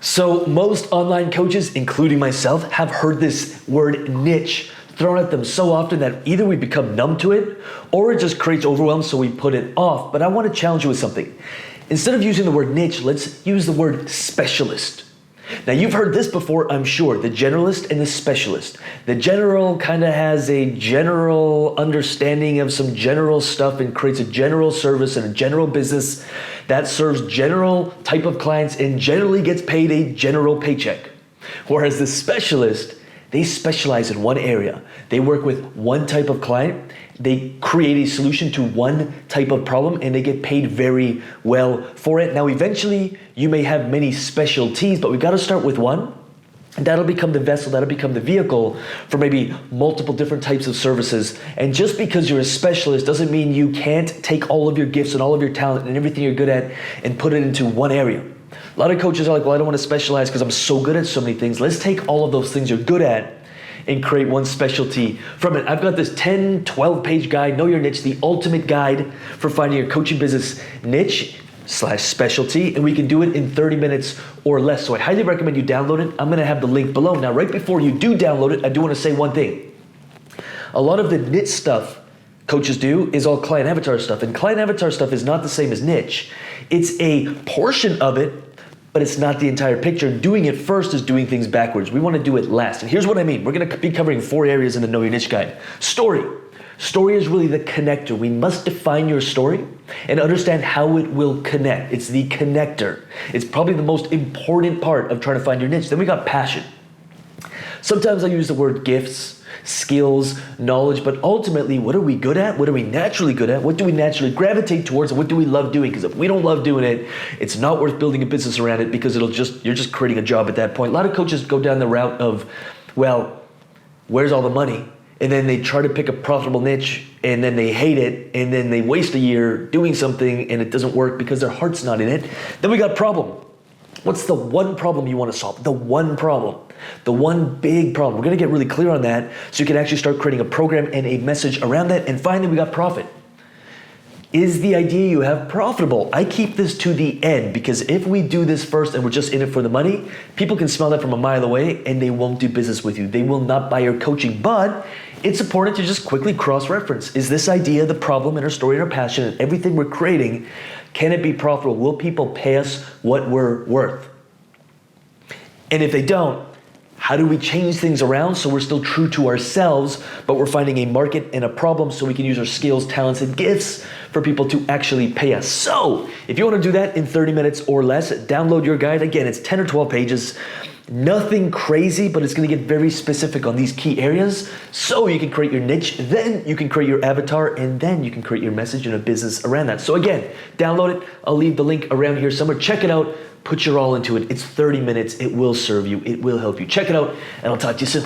So most online coaches, including myself, have heard this word niche thrown at them so often that either we become numb to it or it just creates overwhelm, so we put it off. But I want to challenge you with something. Instead of using the word niche, let's use the word specialist. Now you've heard this before, I'm sure, the generalist and the specialist. The general kind of has a general understanding of some general stuff and creates a general service and a general business that serves general type of clients and generally gets paid a general paycheck. Whereas the specialist, they specialize in one area. They work with one type of client. They create a solution to one type of problem and they get paid very well for it. Now, eventually you may have many specialties, but we've got to start with one. And that'll become the vessel, that'll become the vehicle for maybe multiple different types of services. And just because you're a specialist doesn't mean you can't take all of your gifts and all of your talent and everything you're good at and put it into one area. A lot of coaches are like, well, I don't want to specialize because I'm so good at so many things. Let's take all of those things you're good at and create one specialty from it. I've got this 10, 12-page guide, Know Your Niche, the ultimate guide for finding your coaching business niche / specialty, and we can do it in 30 minutes or less. So I highly recommend you download it. I'm gonna have the link below. Now, right before you do download it, I do wanna say one thing. A lot of the niche stuff coaches do is all client avatar stuff, and client avatar stuff is not the same as niche. It's a portion of it, but it's not the entire picture. Doing it first is doing things backwards. We want to do it last. And here's what I mean. We're going to be covering 4 areas in the Know Your Niche guide. Story. Story is really the connector. We must define your story and understand how it will connect. It's the connector. It's probably the most important part of trying to find your niche. Then we got passion. Sometimes I use the word gifts, skills, knowledge, but ultimately, what are we good at? What are we naturally good at? What do we naturally gravitate towards? And what do we love doing? Because if we don't love doing it, it's not worth building a business around it because you're just creating a job at that point. A lot of coaches go down the route of, well, where's all the money? And then they try to pick a profitable niche and then they hate it and then they waste a year doing something and it doesn't work because their heart's not in it. Then we got problem. What's the one problem you want to solve? The one problem. The one big problem. We're going to get really clear on that so you can actually start creating a program and a message around that. And finally, we got profit. Is the idea you have profitable? I keep this to the end because if we do this first and we're just in it for the money, people can smell that from a mile away and they won't do business with you. They will not buy your coaching. But it's important to just quickly cross-reference. Is this idea the problem in our story and our passion and everything we're creating? Can it be profitable? Will people pay us what we're worth? And if they don't, how do we change things around so we're still true to ourselves, but we're finding a market and a problem so we can use our skills, talents, and gifts for people to actually pay us? So if you want to do that in 30 minutes or less, download your guide. Again, it's 10 or 12 pages. Nothing crazy, but it's going to get very specific on these key areas so you can create your niche, then you can create your avatar, and then you can create your message and a business around that. So again, download it. I'll leave the link around here somewhere. Check it out. Put your all into it. It's 30 minutes. It will serve you. It will help you. Check it out, and I'll talk to you soon.